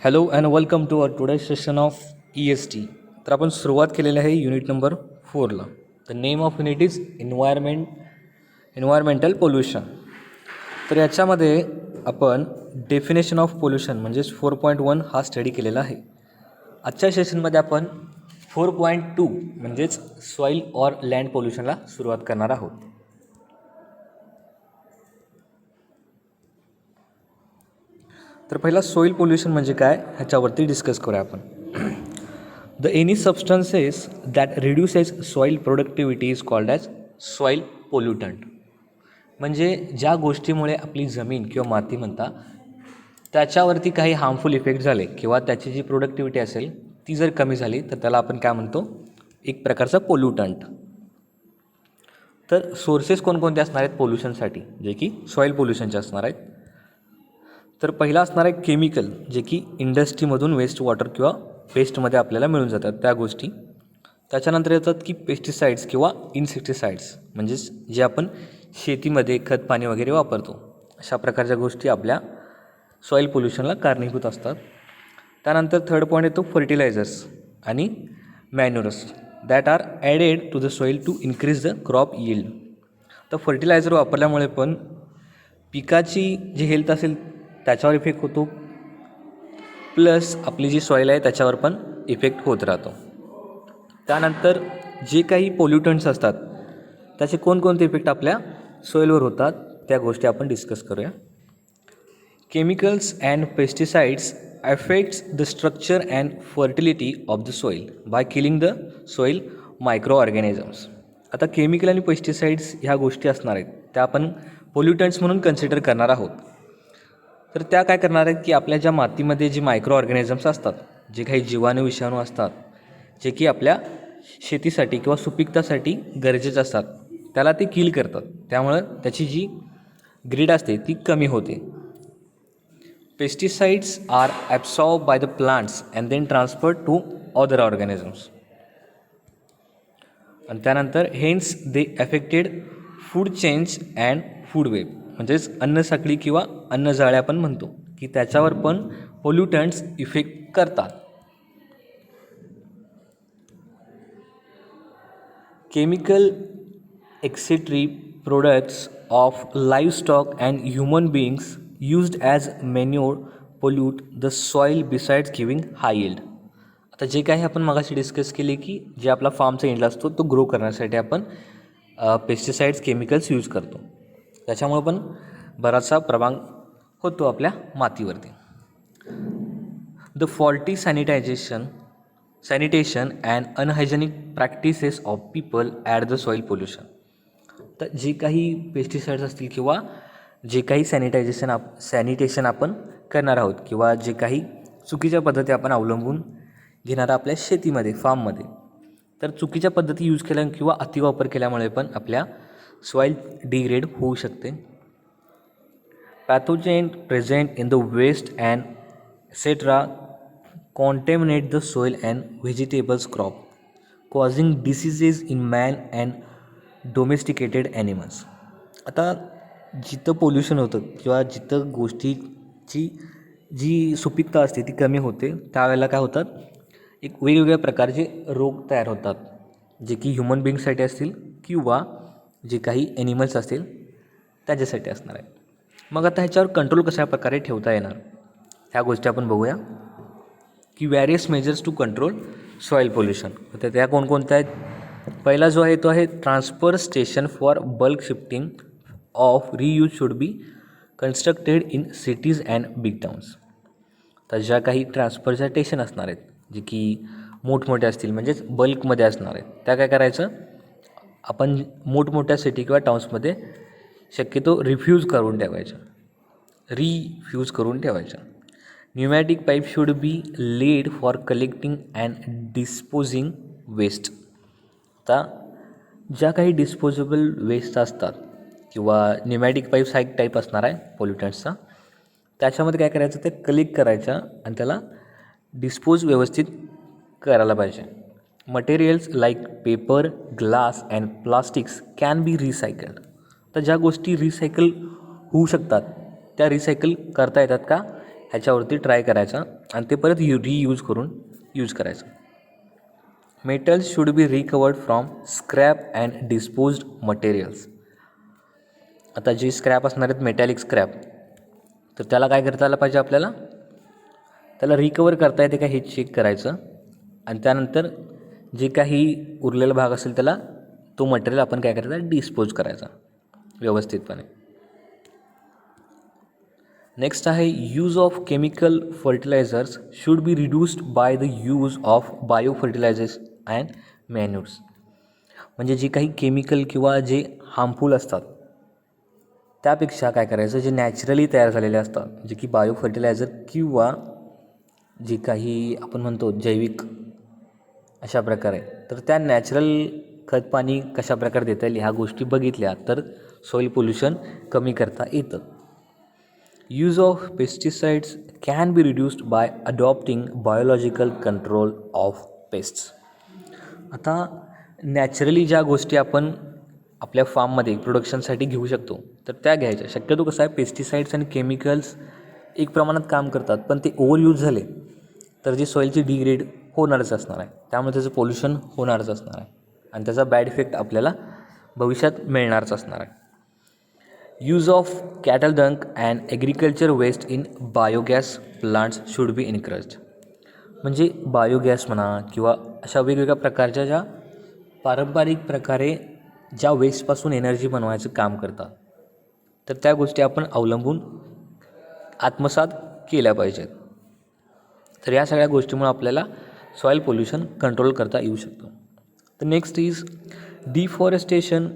Hello and welcome to our today session of EST. तर आपण सुरुवात केलेली आहे युनिट नंबर 4ला. The name of unit is environmental pollution. तर याच्यामध्ये आपण डेफिनेशन ऑफ पोल्युशन म्हणजेच 4.1 हा स्टडी केलेला आहे. आजच्या सेशनमध्ये आपण 4.2 म्हणजेच सॉईल ऑर लँड पोल्युशनला सुरुवात करणार आहोत. तर पहिला सॉईल पोल्युशन म्हणजे काय ह्याच्यावरती डिस्कस करूया आपण. The any substances that reduces soil productivity is called as soil pollutant. म्हणजे ज्या गोष्टीमुळे आपली जमीन किंवा माती म्हणता त्याच्यावरती काही हार्मफुल इफेक्ट झाले किंवा त्याची जी प्रोडक्टिव्हिटी असेल ती जर कमी झाली तर त्याला आपण काय म्हणतो, एक प्रकारचा पोल्युटंट. तर सोर्सेस कोणकोणते असणार आहेत पोल्युशनसाठी, जे की सॉईल पोल्युशनचे असणार आहेत. तर पहिला असणार आहे केमिकल, जे की इंडस्ट्रीमधून वेस्ट वॉटर किंवा पेस्टमध्ये आपल्याला मिळून जातात त्या गोष्टी. त्याच्यानंतर येतात की पेस्टिसाइड्स किंवा इन्सेक्टिसाइड्स, म्हणजेच जे आपण शेतीमध्ये खत पाणी वगैरे वापरतो अशा प्रकारच्या गोष्टी आपल्या सॉईल पोल्युशनला कारणीभूत असतात. त्यानंतर थर्ड पॉईंट येतो फर्टिलायझर्स आणि manures that are added to the soil to increase the crop yield. तर फर्टिलायझर वापरल्यामुळे पण पिकाची जी हेल्थ असेल त्याच्यावर इफेक्ट होतो, प्लस आपली जी सॉईल आहे त्याच्यावर पण इफेक्ट होत राहतो. त्यानंतर जे काही पोल्युटंट्स असतात त्याचे कोणकोणते इफेक्ट आपल्या सॉईलवर होतात त्या गोष्टी आपण डिस्कस करूया. Chemicals and pesticides affects the structure and fertility of the soil by killing the soil micro organisms. आता केमिकल आणि पेस्टिसाइड्स ह्या गोष्टी असणार आहेत त्या आपण पोल्युटंट्स म्हणून कन्सिडर करणार आहोत. तर त्या काय करणार आहेत की आपल्या ज्या मातीमध्ये जे मायक्रो ऑर्गॅनिझम्स असतात, जे काही जीवाणू विषाणू असतात, जे की आपल्या शेतीसाठी किंवा सुपीकतासाठी गरजेचे असतात, त्याला ते किल करतात. त्यामुळं त्याची जी ग्रीड असते ती कमी होते. Pesticides are absorb by the plants and then transferred to other organisms. आणि त्यानंतर hence they affected food chains and food web, म्हणजेच अन्नसाखळी किंवा अन्नजाळे आपण म्हणतो की त्याच्यावर पण पोल्युटंट्स इफेक्ट करतात. Chemical excretory products of livestock and human beings used as manure pollute the soil besides giving high yield. आता जे काही आपण मगाशी डिस्कस केले की जे आपला फार्मचा यील्ड असतो तो ग्रो करण्यासाठी आपण पेस्टिसाइड्स केमिकल्स यूज करतो, त्याच्यामुळे पण बराचसा प्रभाव होतो आपल्या मातीवरती. The faulty sanitation and unhygienic practices of people at the soil pollution. तर जे काही पेस्टिसाइड्स असतील किंवा जे काही सॅनिटेशन आपण करणार आहोत किंवा जे काही चुकीच्या पद्धती आपण अवलंबून घेणार आपल्या शेतीमध्ये फार्ममध्ये, तर चुकीच्या पद्धती यूज केल्या किंवा अतिवापर केल्यामुळे पण आपल्या सॉईल डिग्रेड होऊ शकते. Pathogen present in the waste and etcetera contaminate the soil and vegetables crop, causing diseases in man and domesticated animals. आता जिथं पोल्युशन होतं किंवा जिथं गोष्टीची जी सुपीकता असते ती कमी होते त्यावेळेला काय होतात, एक वेगवेगळ्या प्रकारचे रोग तयार होतात, जे की ह्युमन बिंगसाठी असतील किंवा जे काही ॲनिमल्स असतील त्याच्यासाठी असणार आहे. मग आता ह्याच्यावर कंट्रोल कशा प्रकारे ठेवता येणार ह्या गोष्टी आपण बघूया की various measures to control soil pollution. तर त्या कोणकोणत्या आहेत. पहिला जो आहे तो आहे transfer station for bulk shifting of reuse should be constructed in cities and big towns. तर ज्या काही ट्रान्सफरच्या स्टेशन असणार आहेत जे की मोठमोठ्या असतील म्हणजेच बल्कमध्ये असणार आहेत, त्या काय करायचं आपण मोठमोठ्या सिटी किंवा टाउन्समध्ये शक्यतो रिफ्यूज करून ठेवायच्या. Pneumatic pipe should be laid for collecting and disposing waste. आता ज्या काही डिस्पोजेबल वेस्ट असतात किंवा न्यूमॅटिक पाईप्स हा एक टाईप असणार आहे पोल्युटंट्सचा, त्याच्यामध्ये काय करायचं ते कलेक्ट करायचं आणि त्याला डिस्पोज व्यवस्थित करायला पाहिजे. Materials like paper, glass and plastics can be recycled. तर ज्या गोष्टी रिसायकल होऊ शकतात त्या रिसायकल करता येतात का, ह्याच्यावरती ट्राय करायचा आणि ते परत रियूज करून यूज करायचं. Metals should be recovered from scrap and disposed materials. आता जे स्क्रॅप असणार आहेत मेटॅलिक स्क्रॅप, तर त्याला काय करता आलं पाहिजे आपल्याला, त्याला रिकवर करता येते का हे चेक करायचं आणि त्यानंतर जे काही उरलेला भाग असेल त्याला तो मटेरियल आपण काय करायचा, डिस्पोज करायचा व्यवस्थितपणे. नेक्स्ट आहे use of chemical fertilisers should be reduced by the use of bio fertilisers and manures. म्हणजे जे काही केमिकल किंवा जे हार्मफुल असतात त्यापेक्षा काय करायचं, जे नॅचरली तयार झालेले असतात जे की बायो फर्टिलायझर किंवा जे काही आपण म्हणतो जैविक अशा प्रकारे, तर त्या नॅचरल खत पाणी कशा प्रकारे देता येईल ह्या गोष्टी बघितल्या तर सॉईल पोल्युशन कमी करता येतं. Use of pesticides can be reduced bye adopting biological control of pests. आता नॅचरली ज्या गोष्टी आपण आपल्या फार्ममध्ये प्रोडक्शनसाठी घेऊ शकतो तर त्या घ्यायच्या. शक्यतो कसं आहे, पेस्टिसाइड्स आणि केमिकल्स एक प्रमाणात काम करतात, पण ते ओव्हरयूज झाले तर जी सॉईलची डिग्रेड होणारच असणार आहे, त्यामुळे त्याचं पोल्युशन होणारच असणार आहे आणि त्याचा बॅड इफेक्ट आपल्याला भविष्यात मिळणारच असणार आहे. Use of cattle dung and agriculture waste in biogas plants should be encouraged. म्हणजे बायोगॅस म्हणा किंवा अशा वेगवेगळ्या प्रकारच्या ज्या पारंपरिक प्रकारे ज्या वेस्टपासून एनर्जी बनवायचं काम करतात तर त्या गोष्टी आपण अवलंबून आत्मसात केल्या पाहिजेत. तर या सगळ्या गोष्टीमुळे आपल्याला सॉईल पोल्युशन कंट्रोल करता येऊ शकतो. तर next is deforestation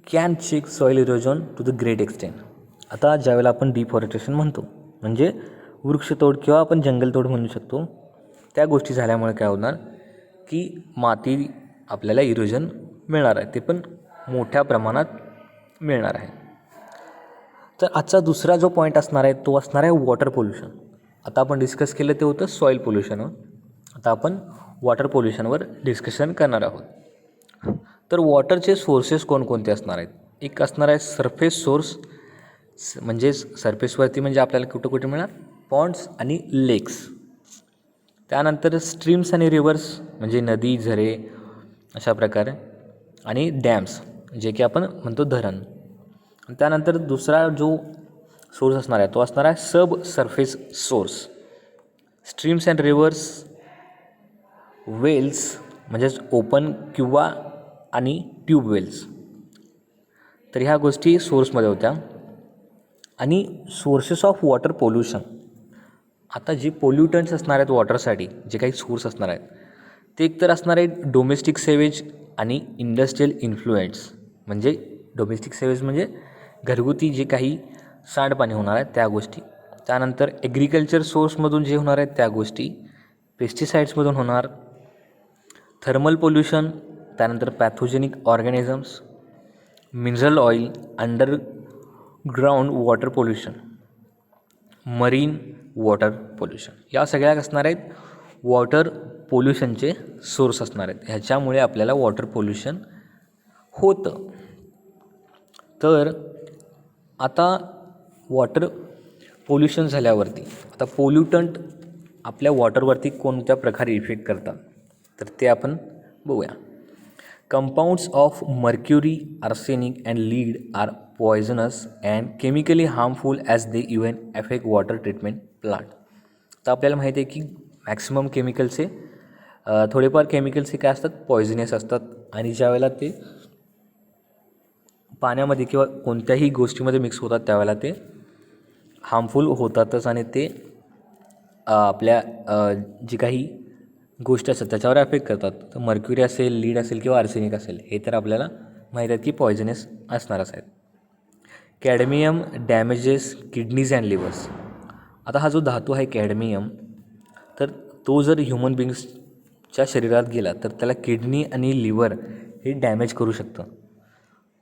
can check soil erosion to the great extent. आता ज्यावेळेला आपण डिफॉरेस्टेशन म्हणतो म्हणजे वृक्षतोड किंवा आपण जंगलतोड म्हणू शकतो, त्या गोष्टी झाल्यामुळे काय होणार की माती आपल्याला इरोजन मिळणार आहे, ते पण मोठ्या प्रमाणात मिळणार आहे. तर आजचा दुसरा जो पॉईंट असणार आहे तो असणार आहे वॉटर पोल्युशन. आता आपण डिस्कस केलं ते होतं सॉईल पोल्युशनवर, आता आपण वॉटर पोल्युशनवर डिस्कशन करणार आहोत. तर वॉटरचे सोर्सेस कोणकोणते असणार आहेत. एक असणार आहे सरफेस सोर्स, म्हणजेच सरफेसवरती म्हणजे आपल्याला कुठं कुठे मिळणार, पॉन्ड्स आणि लेक्स. त्यानंतर स्ट्रीम्स आणि रिव्हर्स म्हणजे नदी, झरे अशा प्रकारे, आणि डॅम्स जे की आपण म्हणतो धरण. त्यानंतर दुसरा जो सोर्स असणार आहे तो असणार आहे sub surface source, streams and rivers, wells म्हणजेच ओपन किंवा आणि ट्यूब वेल्स. तर ह्या गोष्टी सोर्समध्ये होत्या. आणि सोर्सेस ऑफ वॉटर पोल्युशन, आता जे पोल्युटंट्स असणार आहेत वॉटरसाठी जे काही सोर्स असणार आहेत ते एकतर असणार आहेत डोमेस्टिक सेवेज आणि इंडस्ट्रियल इन्फ्लुएन्स. म्हणजे डोमेस्टिक सेवेज म्हणजे घरगुती जे काही सांडपाणी होणार आहे त्या गोष्टी. त्यानंतर ॲग्रिकल्चर सोर्समधून जे होणार आहेत त्या गोष्टी, पेस्टिसाइड्समधून होणार, थर्मल पोल्युशन, त्यानंतर pathogenic organisms, mineral oil, underground water pollution, marine water pollution. या सगळ्या असणार आहेत वॉटर पोल्युशनचे सोर्स असणार आहेत. ह्याच्यामुळे आपल्याला वॉटर पोल्युशन होतं. तर आता वॉटर पोल्युशन झाल्यावरती आता पोल्युटंट आपल्या वॉटरवरती कोणत्या प्रकारे इफेक्ट करतात तर ते आपण बघूया. Compounds of mercury, arsenic and lead are poisonous and chemically harmful as they even affect water treatment plant. तर आपल्याला माहिती आहे की मॅक्सिमम केमिकलचे थोडेफार केमिकल्स हे काय असतात, पॉयझनस असतात आणि ज्यावेळेला ते पाण्यामध्ये किंवा कोणत्याही गोष्टीमध्ये मिक्स होतात त्यावेळेला ते हार्मफुल होतातच आणि ते आपल्या जी काही गोष्टी असतात त्याच्यावर अफेक्ट करतात. तर मर्क्युरी असेल, लीड असेल किंवा आर्सेनिक असेल हे तर आपल्याला माहीत आहेत की पॉयझनस असणारच आहेत. Cadmium damages kidneys and livers. आता हा जो धातू आहे कॅडमियम, तर तो जर ह्युमन बिंग्सच्या शरीरात गेला तर त्याला किडनी आणि लिव्हर हे डॅमेज करू शकतं.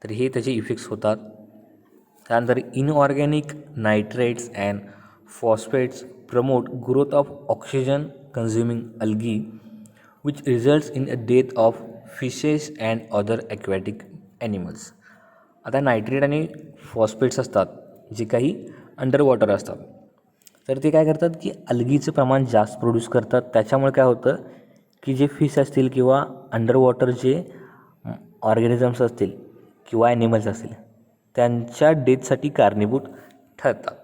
तर हे त्याचे इफेक्ट्स होतात. त्यानंतर inorganic nitrates and phosphates promote growth of oxygen consuming algae which results in a death of fishes and other aquatic animals. आता नायट्रेट आणि फॉस्फेट्स असतात जे काही अंडर वॉटर असतात तर ते काय करतात की अल्गीचं प्रमाण जास्त प्रोड्यूस करतात. त्याच्यामुळे काय होतं की जे फिश असतील किंवा अंडर वॉटर जे ऑर्गॅनिझम्स असतील किंवा ॲनिमल्स असतील त्यांच्या डेथसाठी कारणीभूत ठरतात.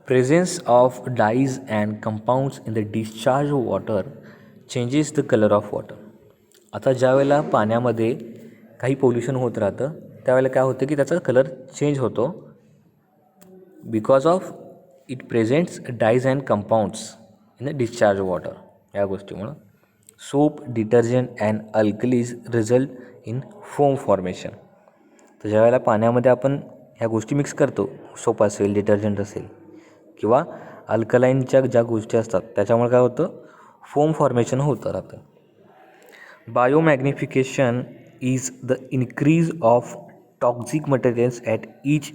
Presence of dies and compounds in the discharge water changes the colour of water. आता ज्यावेळेला पाण्यामध्ये काही पोल्युशन होत राहतं त्यावेळेला काय होतं की त्याचा कलर चेंज होतो because of it presents dies and compounds in the discharge water. या गोष्टीमुळं soap, detergent and alkalis result in foam formation. तर ज्यावेळेला पाण्यामध्ये आपण ह्या गोष्टी मिक्स करतो, सोप असेल, डिटर्जंट असेल किंवा अल्कलाईनच्या ज्या गोष्टी असतात त्याच्यामुळे काय होतं, फोम फॉर्मेशन होतं राहतं. Biomagnification is the increase of toxic materials at each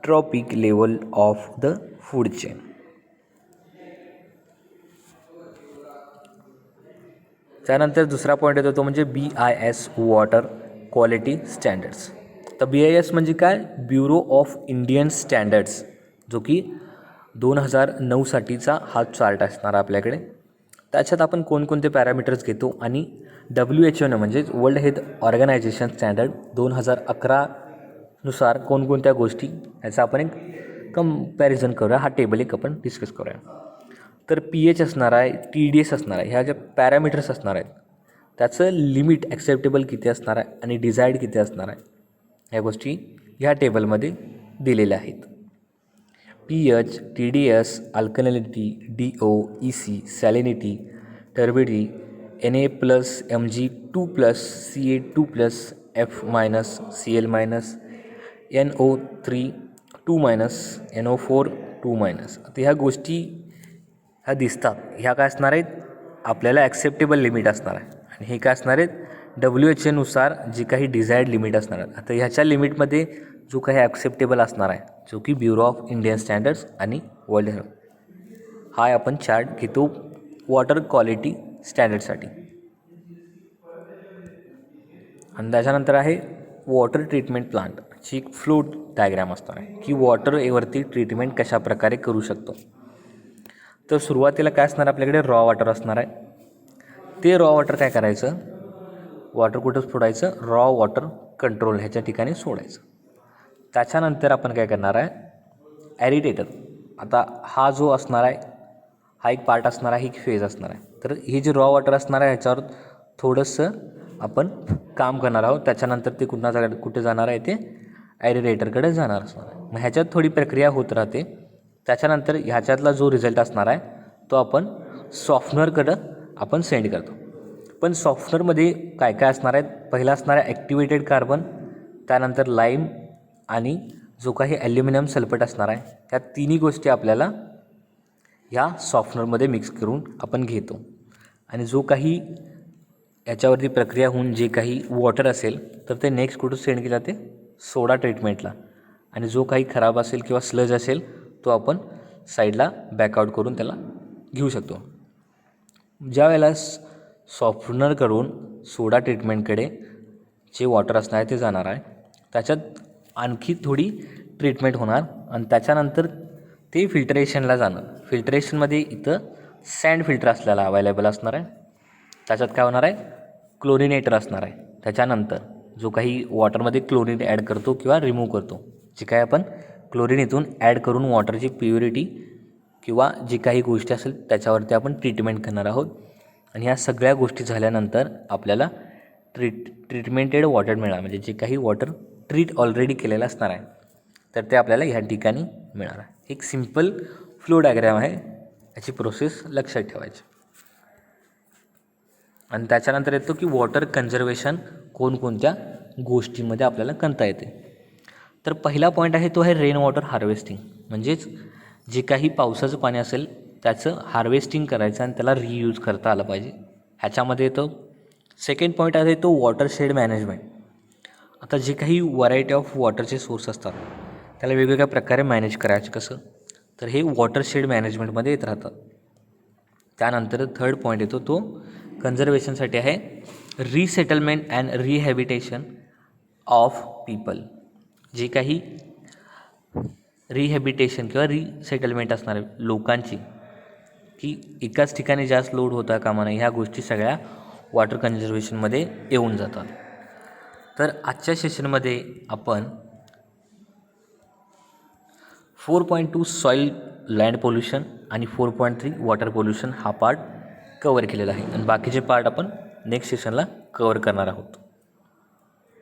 trophic level of the food chain. त्यानंतर दुसरा पॉईंट येतो तो म्हणजे BIS वॉटर क्वालिटी स्टँडर्ड्स. तर BIS म्हणजे काय, ब्युरो ऑफ इंडियन स्टँडर्ड्स, जो की 2009साठीचा हा चार्ट असणार आपल्याकडे. त्याच्यात आपण कोणकोणते पॅरामीटर्स घेतो आणि WHO म्हणजेच वर्ल्ड हेल्थ ऑर्गनायझेशन स्टँडर्ड 2011नुसार कोणकोणत्या गोष्टी याचा आपण एक कंपॅरिझन करूया. हा टेबल एक आपण डिस्कस करूया. तर pH असणार आहे, TDS असणार आहे, ह्या ज्या पॅरामीटर्स असणार आहेत त्याचं लिमिट ॲक्सेप्टेबल किती असणार आहे आणि डिझायर्ड किती असणार आहे, ह्या गोष्टी ह्या टेबलमध्ये दिलेल्या आहेत. pH, TDS, alkalinity, DO, EC, salinity, turbidity, Na+, Mg2+, Ca2+, F-, Cl-, NO3 2-, NO4 2-. आता ह्या गोष्टी ह्या दिसतात, ह्या काय असणार आहेत, आपल्याला ॲक्सेप्टेबल लिमिट असणार आहे. आणि हे काय असणार आहेत, WHO जी काही डिझायर्ड लिमिट असणार आहेत. आता ह्याच्या लिमिटमध्ये जो काही ॲक्सेप्टेबल असणार आहे, जो की ब्युरो ऑफ इंडियन स्टँडर्ड्स आणि वर्ल्ड हेल्थ, हा आपण चार्ट घेतो वॉटर क्वालिटी स्टँडर्डसाठी. आणि त्याच्यानंतर आहे वॉटर ट्रीटमेंट प्लांटची एक फ्लो डायग्राम असणार आहे की वॉटरवरती ट्रीटमेंट कशा प्रकारे करू शकतो. तर सुरुवातीला काय असणार, आपल्याकडे रॉ वॉटर असणार आहे. ते रॉ वॉटर काय करायचं, वॉटर कुठं सोडायचं, रॉ वॉटर कंट्रोल ह्याच्या ठिकाणी सोडायचं. त्याच्यानंतर आपण काय करणार आहे, ॲरिटेटर. आता हा जो असणार आहे हा एक पार्ट असणार आहे, एक फेज असणार आहे. तर हे जे रॉ वॉटर असणार आहे ह्याच्यावर थोडंसं आपण काम करणार आहोत. त्याच्यानंतर ते कुठे जाणार आहे, ते ॲरिटेटरकडे जाणार असणार आहे. मग ह्याच्यात थोडी प्रक्रिया होत राहते. त्याच्यानंतर ह्याच्यातला जो रिझल्ट असणार आहे तो आपण सॉफ्टनरकडं आपण सेंड करतो. पण सॉफ्टनरमध्ये काय काय असणार आहेत, पहिला असणार आहे ॲक्टिवेटेड कार्बन, त्यानंतर लाईम आणि जो काही ॲल्युमिनियम सल्फेट असणार आहे. ह्या तिन्ही गोष्टी आपल्याला ह्या सॉफ्टनरमध्ये मिक्स करून आपण घेतो. आणि जो काही याच्यावरती प्रक्रिया होऊन जे काही वॉटर असेल तर ते नेक्स्ट कुठं सेंड केलं जाते, सोडा ट्रीटमेंटला. आणि जो काही खराब असेल किंवा स्लज असेल तो आपण साईडला बॅकआउट करून त्याला घेऊ शकतो. ज्या वेळेला सॉफ्टनरकडून सोडा ट्रीटमेंटकडे जे वॉटर असणार आहे ते जाणार आहे, त्याच्यात आणखी थोडी ट्रीटमेंट होणार आणि त्याच्यानंतर ते फिल्टरेशनला जाणार. फिल्टरेशनमध्ये इथं सँड फिल्टर असल्याला अवेलेबल असणार आहे. त्याच्यात काय होणार आहे, क्लोरिनेटर असणार आहे. त्याच्यानंतर जो काही वॉटरमध्ये क्लोरीन ॲड करतो किंवा रिमूव्ह करतो, जे काय आपण क्लोरीन इथून ॲड करून वॉटरची प्युरिटी किंवा जी काही गोष्टी असेल त्याच्यावरती आपण ट्रीटमेंट करणार आहोत. आणि ह्या सगळ्या गोष्टी झाल्यानंतर आपल्याला ट्रीटमेंटेड वॉटर मिळणार, म्हणजे जे काही वॉटर ट्रीट ऑलरेडी केलेलं असणार आहे तर ते आपल्याला ह्या ठिकाणी मिळणार आहे. एक सिम्पल फ्लो डायग्राम आहे, याची प्रोसेस लक्षात ठेवायची. आणि त्याच्यानंतर येतो की वॉटर कन्झर्वेशन कोणकोणत्या गोष्टींमध्ये आपल्याला करता येते. तर पहिला पॉईंट आहे तो आहे रेन वॉटर हार्वेस्टिंग, म्हणजेच जे काही पावसाचं पाणी असेल त्याचं हार्वेस्टिंग करायचं आणि त्याला रियूज करता आलं पाहिजे, ह्याच्यामध्ये येतो. सेकंड पॉईंट आहे तो वॉटरशेड मॅनेजमेंट. आता जे काही व्हरायटी ऑफ वॉटरचे सोर्स असतात त्याला वेगवेगळ्या प्रकारे मॅनेज करायचं कसं, तर हे वॉटरशेड मॅनेजमेंटमध्ये येत राहतात. त्यानंतर थर्ड पॉईंट येतो तो कन्झर्वेशनसाठी आहे resettlement and rehabilitation of people. जे काही रिहॅबिटेशन किंवा रिसेटलमेंट असणाऱ्या लोकांची, की एकाच ठिकाणी जास्त लोड होता कामा नये, ह्या गोष्टी सगळ्या वॉटर कन्झर्वेशनमध्ये येऊन जातात. तर आजच्या सेशनमध्ये आपण 4.2 सॉईल लँड पोल्युशन आणि 4.3 वॉटर पोल्युशन हा पार्ट कवर केलेला आहे आणि बाकीचे पार्ट आपण नेक्स्ट सेशनला कवर करणार आहोत.